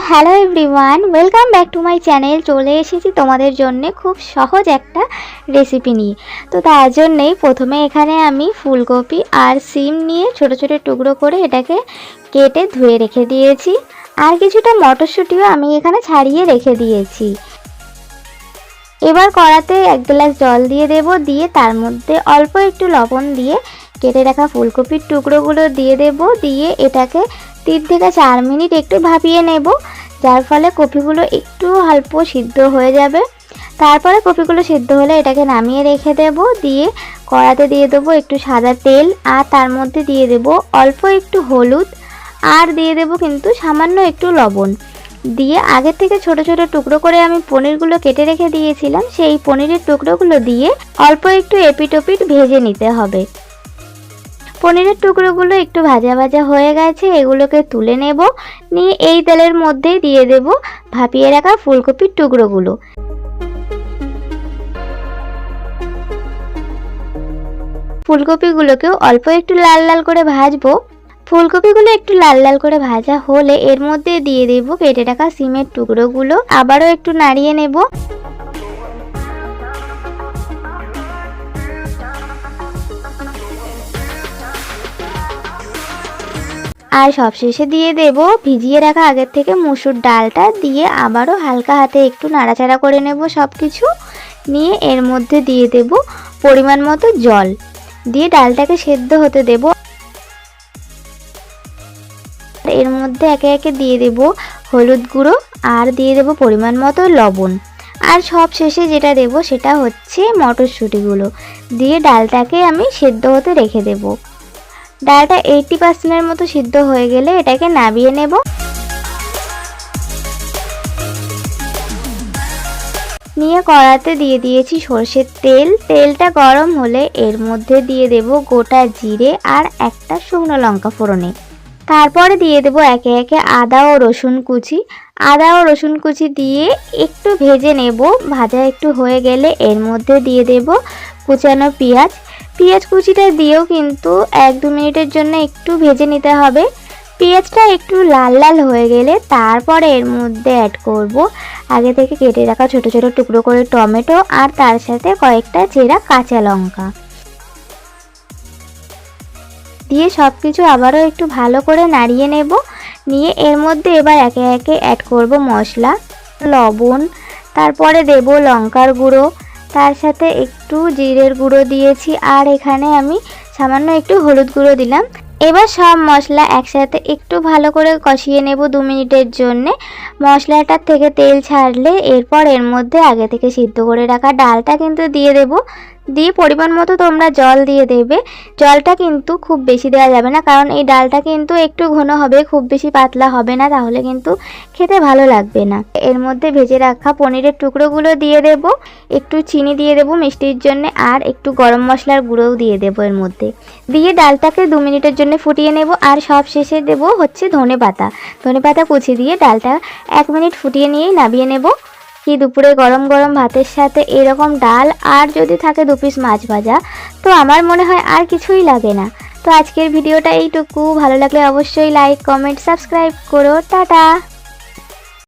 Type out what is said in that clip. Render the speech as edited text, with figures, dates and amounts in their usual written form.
Hello everyone, welcome back to my channel. চলে এসেছি তোমাদের জন্য খুব সহজ একটা রেসিপি নিয়ে। তো তার জন্যই প্রথমে এখানে আমি ফুলকপি আর সিম নিয়ে ছোট ছোট টুকরো করে এটাকে কেটে ধুয়ে রেখে দিয়েছি। আর কিছুটা মটরশুঁটিও আমি এখানে ছাড়িয়ে রেখে দিয়েছি। এবার কড়াতে 1 গ্লাস জল দিয়ে দেব, দিয়ে তার মধ্যে অল্প একটু লবণ দিয়ে কেটে রাখা ফুলকপির টুকরোগুলো দিয়ে দেব, দিয়ে এটাকে 3 থেকে 4 মিনিট একটু ভাপিয়ে নেব, যার ফলে কপিগুলো একটু অল্প সিদ্ধ হয়ে যাবে। তারপরে কপিগুলো সিদ্ধ হলে এটাকে নামিয়ে রেখে দেব, দিয়ে কড়াতে দিয়ে দেবো একটু সাদা তেল, আর তার মধ্যে দিয়ে দেব অল্প একটু হলুদ, আর দিয়ে দেব কিন্তু সামান্য একটু লবণ। দিয়ে আগে থেকে ছোট ছোট টুকরো করে আমি পনিরগুলো কেটে রেখে দিয়েছিলাম, সেই পনিরের টুকরোগুলো দিয়ে অল্প একটু এপিট ওপিট ভেজে নিতে হবে। পনিরের টুকরোগুলো একটু ভাজা ভাজা হয়ে গেছে, এগুলোকে তুলে নেব। নিয়ে এই তেলের মধ্যেই দিয়ে দেব ভাপিয়ে রাখা ফুলকপির টুকরোগুলো। ফুলকপিগুলোকেও অল্প একটু লাল লাল করে ভাজবো। ফুলকপিগুলো একটু লাল লাল করে ভাজা হলে এর মধ্যে দিয়ে দেব কেটে রাখা সিমের টুকরোগুলো, আবারও একটু নাড়িয়ে নেব। আর সবশেষে দিয়ে দেব ভিজিয়ে রাখা আগের থেকে মসুর ডালটা, দিয়ে আবারও হালকা হাতে একটু নাড়াচাড়া করে নেব সব কিছু। নিয়ে এর মধ্যে দিয়ে দেব পরিমাণ মতো জল, দিয়ে ডালটাকে সেদ্ধ হতে দেব। এর মধ্যে একে একে দিয়ে দেব হলুদ গুঁড়ো, আর দিয়ে দেব পরিমাণ মতো লবণ। আর সব শেষে যেটা দেব সেটা হচ্ছে মটরশুঁটিগুলো, দিয়ে ডালটাকে আমি সেদ্ধ হতে রেখে দেব। ডালটা 80% মতো সিদ্ধ হয়ে গেলে এটাকে নামিয়ে নেব। নিয়ে কড়াতে দিয়ে দিয়েছি সরষের তেল। তেলটা গরম হলে এর মধ্যে দিয়ে দেব গোটা জিরে আর একটা শুকনো লঙ্কা ফোড়নে। তারপরে দিয়ে দেব একে একে আদা ও রসুন কুচি। আদা ও রসুন কুচি দিয়ে একটু ভেজে নেব। ভাজা একটু হয়ে গেলে এর মধ্যে দিয়ে দেব কুচানো পেঁয়াজ। পেঁয়াজ কুচিটা দিয়েও কিন্তু 1-2 মিনিটের জন্য একটু ভেজে নিতে হবে। পেঁয়াজটা একটু লাল লাল হয়ে গেলে তারপরে এর মধ্যে অ্যাড করব আগে থেকে কেটে রাখা ছোট ছোট টুকরো করে টমেটো, আর তার সাথে কয়েকটা চেরা কাঁচা লঙ্কা দিয়ে সব কিছু আবারও একটু ভালো করে নাড়িয়ে নেব। নিয়ে এর মধ্যে এবার একে একে অ্যাড করব মশলা, লবণ, তারপরে দেব লঙ্কার গুঁড়ো, তার সাথে একটু জিরের গুঁড়ো দিয়েছি, আর এখানে আমি সামান্য একটু হলুদ গুঁড়ো দিলাম। এবার সব মশলা একসাথে একটু ভালো করে কষিয়ে নেব 2 মিনিটের জন্যে। মশলাটার থেকে তেল ছাড়লে এরপর এর মধ্যে আগে থেকে সিদ্ধ করে রাখা ডালটা কিন্তু দিয়ে দেব। দিয়ে পরিমাণ মতো তোমরা জল দিয়ে দেবে। জলটা কিন্তু খুব বেশি দেওয়া যাবে না, কারণ এই ডালটা কিন্তু একটু ঘন হবে, খুব বেশি পাতলা হবে না, তাহলে কিন্তু খেতে ভালো লাগবে না। এর মধ্যে ভেজে রাখা পনিরের টুকরোগুলো দিয়ে দেব, একটু চিনি দিয়ে দেব মিষ্টির জন্য, আর একটু গরম মশলার গুঁড়োও দিয়ে দেব এর মধ্যে। দিয়ে ডালটাকে 2 মিনিটের জন্য ফুটিয়ে নেব। আর সব শেষে দেব হচ্ছে ধনেপাতা কুচি দিয়ে ডালটা 1 মিনিট ফুটিয়ে নিয়েই নামিয়ে নেব। কি দুপুরে গরম গরম ভাতের সাথে এরকম ডাল, আর যদি থাকে 2 পিস মাছ ভাজা, তো আমার মনে হয় আর কিছুই লাগে না। তো আজকের ভিডিওটা এইটুকু। ভালো লাগলে অবশ্যই লাইক, কমেন্ট, সাবস্ক্রাইব করো। টাটা।